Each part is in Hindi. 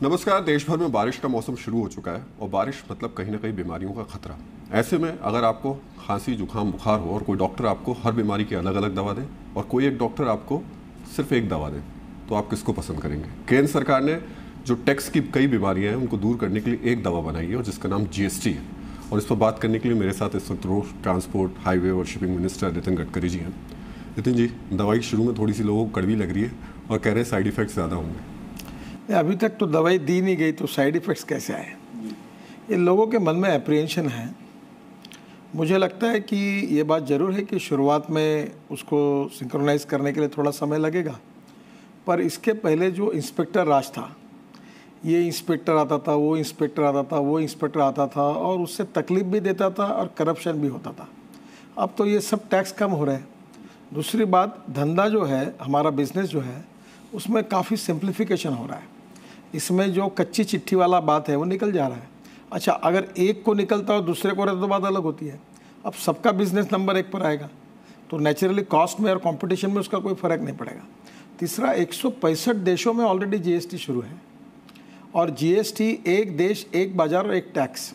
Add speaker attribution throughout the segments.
Speaker 1: नमस्कार। देश भर में बारिश का मौसम शुरू हो चुका है और बारिश मतलब कहीं ना कहीं बीमारियों का खतरा। ऐसे में अगर आपको खांसी जुकाम बुखार हो और कोई डॉक्टर आपको हर बीमारी की अलग अलग दवा दे और कोई एक डॉक्टर आपको सिर्फ एक दवा दे, तो आप किसको पसंद करेंगे? केंद्र सरकार ने जो टैक्स की कई बीमारियां हैं उनको दूर करने के लिए एक दवा बनाई है और जिसका नाम जीएसटी है। और इस पर बात करने के लिए मेरे साथ इस वक्त रोड ट्रांसपोर्ट हाईवे और शिपिंग मिनिस्टर नितिन गडकरी जी हैं। नितिन जी, दवाई शुरू में थोड़ी सी लोगों को कड़वी लग रही है और कह रहे हैं साइड इफेक्ट्स ज़्यादा होंगे।
Speaker 2: अभी तक तो दवाई दी नहीं गई तो साइड इफ़ेक्ट्स कैसे आए? ये लोगों के मन में अप्रीहेंशन है। मुझे लगता है कि ये बात ज़रूर है कि शुरुआत में उसको सिंक्रोनाइज़ करने के लिए थोड़ा समय लगेगा, पर इसके पहले जो इंस्पेक्टर राज था, ये इंस्पेक्टर आता था, वो इंस्पेक्टर आता था, वो इंस्पेक्टर आता था और उससे तकलीफ भी देता था और करप्शन भी होता था। अब तो ये सब टैक्स कम हो रहे हैं। दूसरी बात, धंधा जो है, हमारा बिजनेस जो है, उसमें काफ़ी सिंप्लीफिकेशन हो रहा है। इसमें जो कच्ची चिट्ठी वाला बात है वो निकल जा रहा है। अच्छा, अगर एक को निकलता और दूसरे को रहता तो बात अलग होती है। अब सबका बिजनेस नंबर 1 पर आएगा तो नेचुरली कॉस्ट में और कंपटीशन में उसका कोई फ़र्क नहीं पड़ेगा। तीसरा, 165 देशों में ऑलरेडी जीएसटी शुरू है और जीएसटी एक देश एक बाज़ार और एक टैक्स।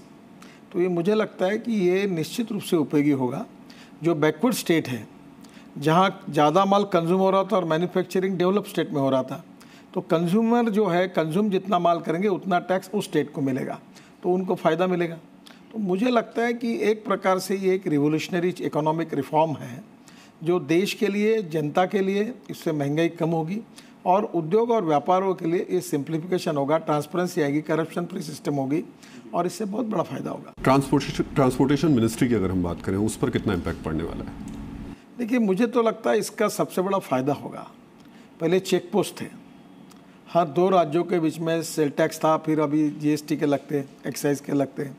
Speaker 2: तो ये मुझे लगता है कि ये निश्चित रूप से उपयोगी होगा। जो बैकवर्ड स्टेट है, जहाँ ज़्यादा माल कंज्यूम हो रहा था और मैन्युफैक्चरिंग डेवलप स्टेट में हो रहा था, तो कंज्यूमर जो है कंज्यूम जितना माल करेंगे उतना टैक्स उस स्टेट को मिलेगा, तो उनको फ़ायदा मिलेगा। तो मुझे लगता है कि एक प्रकार से ये एक रिवोल्यूशनरी इकोनॉमिक रिफॉर्म है जो देश के लिए, जनता के लिए, इससे महंगाई कम होगी और उद्योग और व्यापारों के लिए ये सिंप्लीफिकेशन होगा, ट्रांसपेरेंसी आएगी, करप्शन फ्री सिस्टम होगी और इससे बहुत बड़ा फ़ायदा होगा।
Speaker 1: ट्रांसपोर्टेशन मिनिस्ट्री की अगर हम बात करें, उस पर कितना इम्पैक्ट पड़ने वाला है?
Speaker 2: देखिए, मुझे तो लगता है इसका सबसे बड़ा फ़ायदा होगा। पहले चेक पोस्ट थे, हर 2 राज्यों के बीच में सेल टैक्स था, फिर अभी जीएसटी के लगते, एक्साइज के लगते,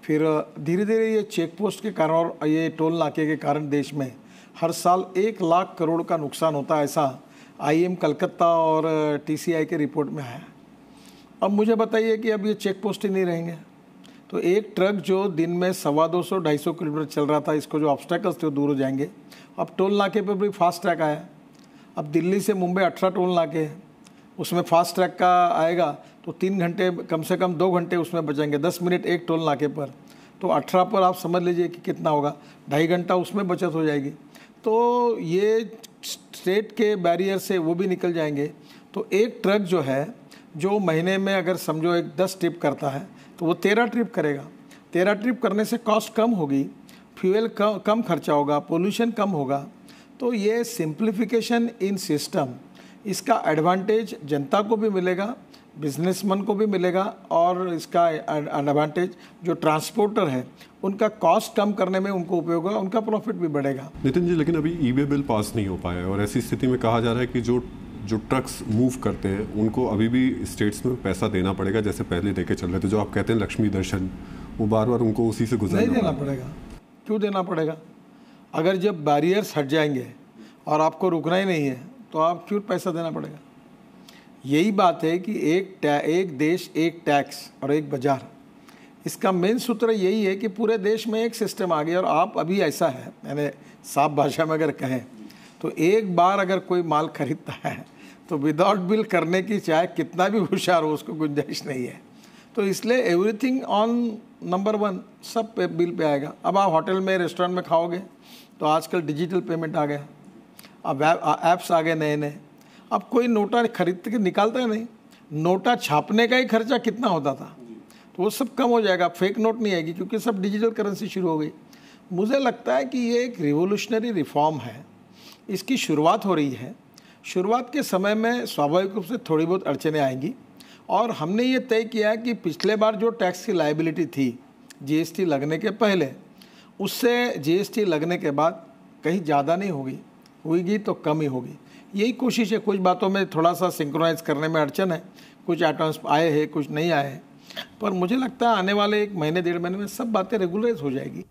Speaker 2: फिर धीरे धीरे ये चेक पोस्ट के कारण और ये टोल नाके के कारण देश में हर साल 1 लाख करोड़ का नुकसान होता है, ऐसा आईएम कलकत्ता और टीसीआई के रिपोर्ट में है। अब मुझे बताइए कि अब ये चेक पोस्ट ही नहीं रहेंगे तो एक ट्रक जो दिन में 250-250 किलोमीटर चल रहा था, इसको जो ऑब्स्टेकल्स थे वो दूर हो जाएंगे। अब टोल नाके पर भी फास्ट ट्रैक आया। अब दिल्ली से मुंबई 18 टोल नाके हैं, उसमें फास्ट ट्रैक का आएगा तो 3 घंटे, कम से कम 2 घंटे उसमें बचेंगे। 10 मिनट एक टोल नाके पर, तो 18 पर आप समझ लीजिए कि कितना होगा, 2.5 घंटा उसमें बचत हो जाएगी। तो ये स्टेट के बैरियर से वो भी निकल जाएंगे। तो एक ट्रक जो है, जो महीने में अगर समझो 10 ट्रिप करता है तो वो 13 ट्रिप करेगा। 13 ट्रिप करने से कॉस्ट कम होगी, फ्यूल कम खर्चा होगा, पोल्यूशन कम होगा। तो ये सिंप्लीफिकेशन इन सिस्टम, इसका एडवांटेज जनता को भी मिलेगा, बिजनेसमैन को भी मिलेगा और इसका एडवांटेज जो ट्रांसपोर्टर है उनका कॉस्ट कम करने में उनको उपयोग होगा, उनका प्रॉफिट भी बढ़ेगा।
Speaker 1: नितिन जी, लेकिन अभी ई-वे बिल पास नहीं हो पाया और ऐसी स्थिति में कहा जा रहा है कि जो ट्रक्स मूव करते हैं उनको अभी भी स्टेट्स में पैसा देना पड़ेगा, जैसे पहले देके चल रहे थे। जो आप कहते हैं लक्ष्मी दर्शन, वो बार बार उनको उसी से गुजरना
Speaker 2: नहीं देना पड़ेगा। क्यों देना पड़ेगा? अगर जब बैरियर्स हट जाएंगे और आपको रुकना ही नहीं है तो आप क्यों पैसा देना पड़ेगा? यही बात है कि एक देश एक टैक्स और एक बाजार, इसका मेन सूत्र यही है कि पूरे देश में एक सिस्टम आ गया। और आप अभी ऐसा है, मैंने साफ भाषा में अगर कहें तो एक बार अगर कोई माल खरीदता है तो विदाउट बिल करने की चाहे कितना भी होशियार हो उसको गुंजाइश नहीं है। तो इसलिए एवरीथिंग ऑन नंबर 1 सब पे बिल पे आएगा। अब आप होटल में, रेस्टोरेंट में खाओगे तो आजकल डिजिटल पेमेंट आ गया, अब ऐप्स आ गए नए नए। अब कोई नोटा खरीद के निकालता है नहीं, नोटा छापने का ही खर्चा कितना होता था, तो वो सब कम हो जाएगा। फेक नोट नहीं आएगी क्योंकि सब डिजिटल करेंसी शुरू हो गई। मुझे लगता है कि ये एक रिवोल्यूशनरी रिफॉर्म है, इसकी शुरुआत हो रही है। शुरुआत के समय में स्वाभाविक रूप से थोड़ी बहुत अड़चनें आएंगी और हमने ये तय किया है कि पिछले बार जो टैक्स की लायबिलिटी थी जीएसटी लगने के पहले, उससे जीएसटी लगने के बाद कहीं ज़्यादा नहीं होगी तो कम ही होगी। यही कोशिश है। कुछ बातों में थोड़ा सा सिंक्रोनाइज करने में अड़चन है, कुछ आइटम्स आए हैं, कुछ नहीं आए हैं, पर मुझे लगता है आने वाले 1 महीने 1.5 महीने में सब बातें रेगुलराइज हो जाएगी।